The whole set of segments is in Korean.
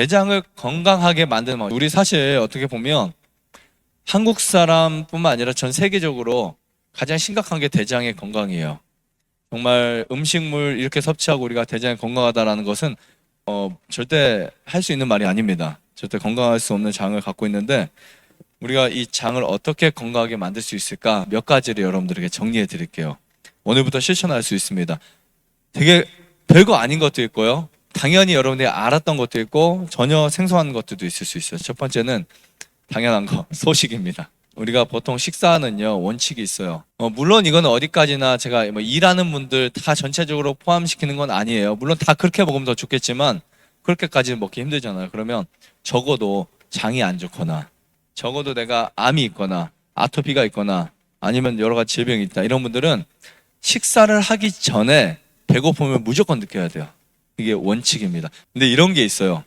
대장을 건강하게 만드는 방법. 우리 사실 어떻게 보면 한국 사람뿐만 아니라 전 세계적으로 가장 심각한 게 대장의 건강이에요. 정말 음식물 이렇게 섭취하고 우리가 대장이 건강하다라는 것은 절대 할 수 있는 말이 아닙니다. 절대 건강할 수 없는 장을 갖고 있는데 우리가 이 장을 어떻게 건강하게 만들 수 있을까? 몇 가지를 여러분들에게 정리해 드릴게요. 오늘부터 실천할 수 있습니다. 되게 별거 아닌 것도 있고요. 당연히 여러분들이 알았던 것도 있고 전혀 생소한 것들도 있을 수 있어요. 첫 번째는 당연한 거, 소식입니다. 우리가 보통 식사는요, 원칙이 있어요. 물론 이건 어디까지나 제가 뭐 일하는 분들 다 전체적으로 포함시키는 건 아니에요. 물론 다 그렇게 먹으면 더 좋겠지만 그렇게까지는 먹기 힘들잖아요. 그러면 적어도 장이 안 좋거나 적어도 내가 암이 있거나 아토피가 있거나 아니면 여러 가지 질병이 있다. 이런 분들은 식사를 하기 전에 배고픔을 무조건 느껴야 돼요. 이게 원칙입니다. 근데 이런 게 있어요.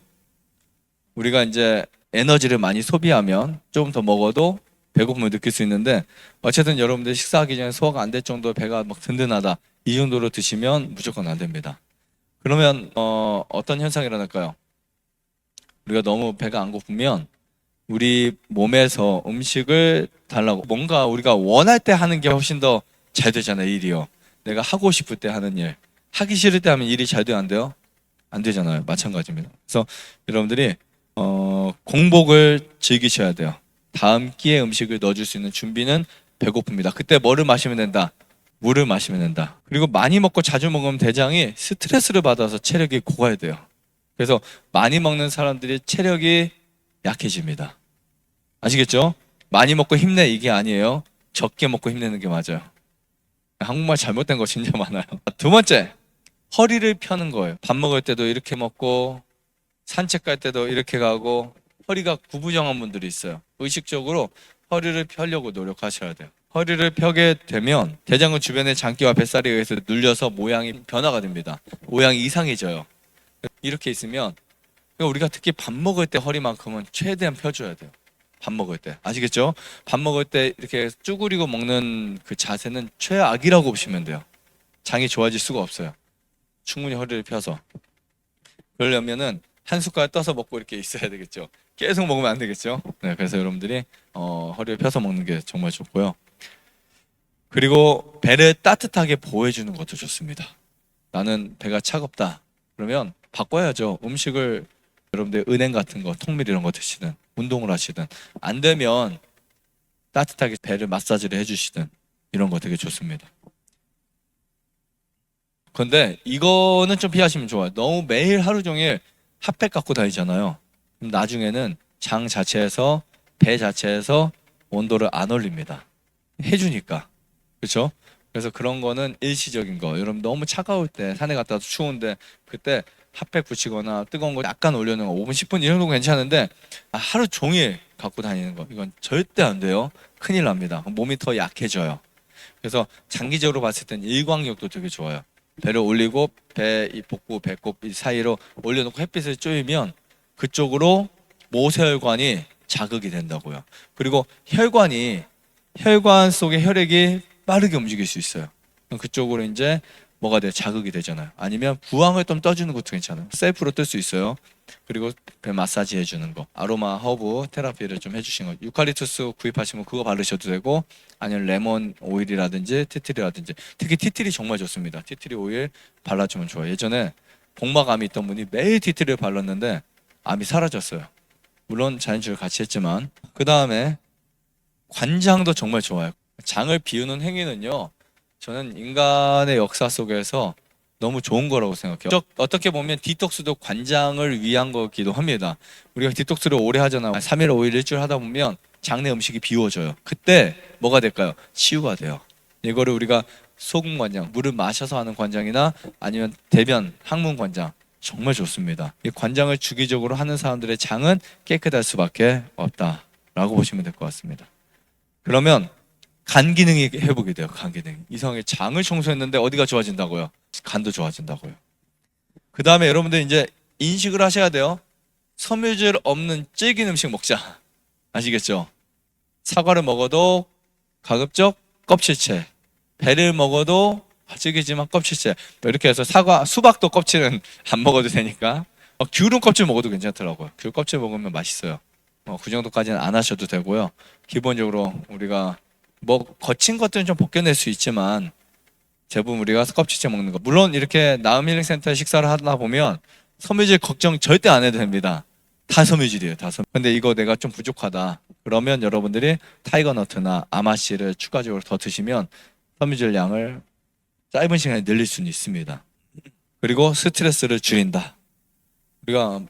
우리가 이제 에너지를 많이 소비하면 조금 더 먹어도 배고픔을 느낄 수 있는데 어쨌든 여러분들 식사하기 전에 소화가 안 될 정도로 배가 막 든든하다. 이 정도로 드시면 무조건 안 됩니다. 그러면 어떤 현상이 일어날까요? 우리가 너무 배가 안 고프면 우리 몸에서 음식을 달라고 뭔가 우리가 원할 때 하는 게 훨씬 더 잘 되잖아요. 일이요. 내가 하고 싶을 때 하는 일. 하기 싫을 때 하면 일이 잘 돼요? 안 돼요? 안 되잖아요. 마찬가지입니다. 그래서 여러분들이 공복을 즐기셔야 돼요. 다음 끼에 음식을 넣어줄 수 있는 준비는 배고픕니다. 그때 뭐를 마시면 된다? 물을 마시면 된다. 그리고 많이 먹고 자주 먹으면 대장이 스트레스를 받아서 체력이 고가야 돼요. 그래서 많이 먹는 사람들이 체력이 약해집니다. 아시겠죠? 많이 먹고 힘내 이게 아니에요. 적게 먹고 힘내는 게 맞아요. 한국말 잘못된 거 진짜 많아요. 두 번째, 허리를 펴는 거예요. 밥 먹을 때도 이렇게 먹고 산책 갈 때도 이렇게 가고 허리가 구부정한 분들이 있어요. 의식적으로 허리를 펴려고 노력하셔야 돼요. 허리를 펴게 되면 대장근 주변의 장기와 뱃살에 의해서 눌려서 모양이 변화가 됩니다. 모양이 이상해져요. 이렇게 있으면 우리가 특히 밥 먹을 때 허리만큼은 최대한 펴줘야 돼요. 밥 먹을 때 아시겠죠? 밥 먹을 때 이렇게 쭈그리고 먹는 그 자세는 최악이라고 보시면 돼요. 장이 좋아질 수가 없어요. 충분히 허리를 펴서. 그러려면은 한 숟갈 떠서 먹고 이렇게 있어야 되겠죠. 계속 먹으면 안 되겠죠. 네, 그래서 여러분들이 허리를 펴서 먹는 게 정말 좋고요. 그리고 배를 따뜻하게 보호해주는 것도 좋습니다. 나는 배가 차갑다. 그러면 바꿔야죠. 음식을 여러분들 은행 같은 거, 통밀 이런 거 드시든 운동을 하시든 안 되면 따뜻하게 배를 마사지를 해주시든 이런 거 되게 좋습니다. 근데 이거는 좀 피하시면 좋아요. 너무 매일 하루 종일 핫팩 갖고 다니잖아요. 그럼 나중에는 장 자체에서 배 자체에서 온도를 안 올립니다. 해주니까. 그렇죠? 그래서 그런 거는 일시적인 거. 여러분 너무 차가울 때 산에 갔다 와도 추운데 그때 핫팩 붙이거나 뜨거운 거 약간 올려놓은 거 5분 10분 이런 거 괜찮은데 하루 종일 갖고 다니는 거 이건 절대 안 돼요. 큰일 납니다. 몸이 더 약해져요. 그래서 장기적으로 봤을 땐 일광욕도 되게 좋아요. 배를 올리고 배 이 복부 배꼽 이 사이로 올려놓고 햇빛을 쬐면 그쪽으로 모세혈관이 자극이 된다고요. 그리고 혈관 속의 혈액이 빠르게 움직일 수 있어요. 그쪽으로 이제 뭐가 돼? 자극이 되잖아요. 아니면 부항을 좀 떠주는 것도 괜찮아요. 셀프로 뜰 수 있어요. 그리고 배 마사지 해주는 거, 아로마 허브 테라피를 좀 해주시는 거. 유칼립투스 구입하시면 그거 바르셔도 되고, 아니면 레몬 오일이라든지 티트리라든지, 특히 티트리 정말 좋습니다. 티트리 오일 발라주면 좋아요. 예전에 복막암이 있던 분이 매일 티트리를 발랐는데 암이 사라졌어요. 물론 자연치유를 같이 했지만. 그 다음에 관장도 정말 좋아요. 장을 비우는 행위는요, 저는 인간의 역사 속에서 너무 좋은 거라고 생각해요. 어떻게 보면 디톡스도 관장을 위한 거기도 합니다. 우리가 디톡스를 오래 하잖아요. 3일, 5일, 일주일 하다 보면 장내 음식이 비워져요. 그때 뭐가 될까요? 치유가 돼요. 이거를 우리가 소금 관장, 물을 마셔서 하는 관장이나 아니면 대변, 항문 관장 정말 좋습니다. 이 관장을 주기적으로 하는 사람들의 장은 깨끗할 수밖에 없다라고 보시면 될 것 같습니다. 그러면 간 기능이 회복이 돼요. 간 기능. 이상하게 장을 청소했는데 어디가 좋아진다고요? 간도 좋아진다고요. 그 다음에 여러분들 이제 인식을 하셔야 돼요. 섬유질 없는 질긴 음식 먹자. 아시겠죠? 사과를 먹어도 가급적 껍질째, 배를 먹어도 질기지만 껍질째. 이렇게 해서 수박도 껍질은 안 먹어도 되니까 귤은 껍질 먹어도 괜찮더라고요. 귤 껍질 먹으면 맛있어요. 그 정도까지는 안 하셔도 되고요. 기본적으로 우리가 뭐 거친 것들은 좀 벗겨낼 수 있지만 대부분 우리가 껍질째 먹는 거. 물론 이렇게 나음 힐링 센터에 식사를 하다 보면 섬유질 걱정 절대 안 해도 됩니다. 다 섬유질이에요. 다 섬. 근데 이거 내가 좀 부족하다. 그러면 여러분들이 타이거너트나 아마씨를 추가적으로 더 드시면 섬유질 양을 짧은 시간에 늘릴 수는 있습니다. 그리고 스트레스를 줄인다. 우리가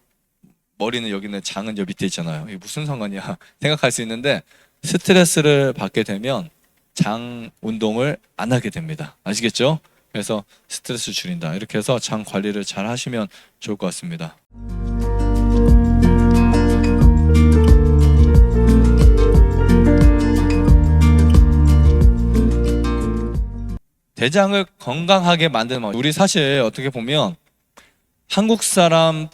머리는 여기 있는 장은 저 밑에 있잖아요. 이게 무슨 상관이야 생각할 수 있는데 스트레스를 받게 되면 장 운동을 안 하게 됩니다. 아시겠죠? 그래서 스트레스 줄인다. 이렇게 해서 장 관리를 잘 하시면 좋을 것 같습니다. 대장을 건강하게 만드는 방법. 우리 사실 어떻게 보면 한국 사람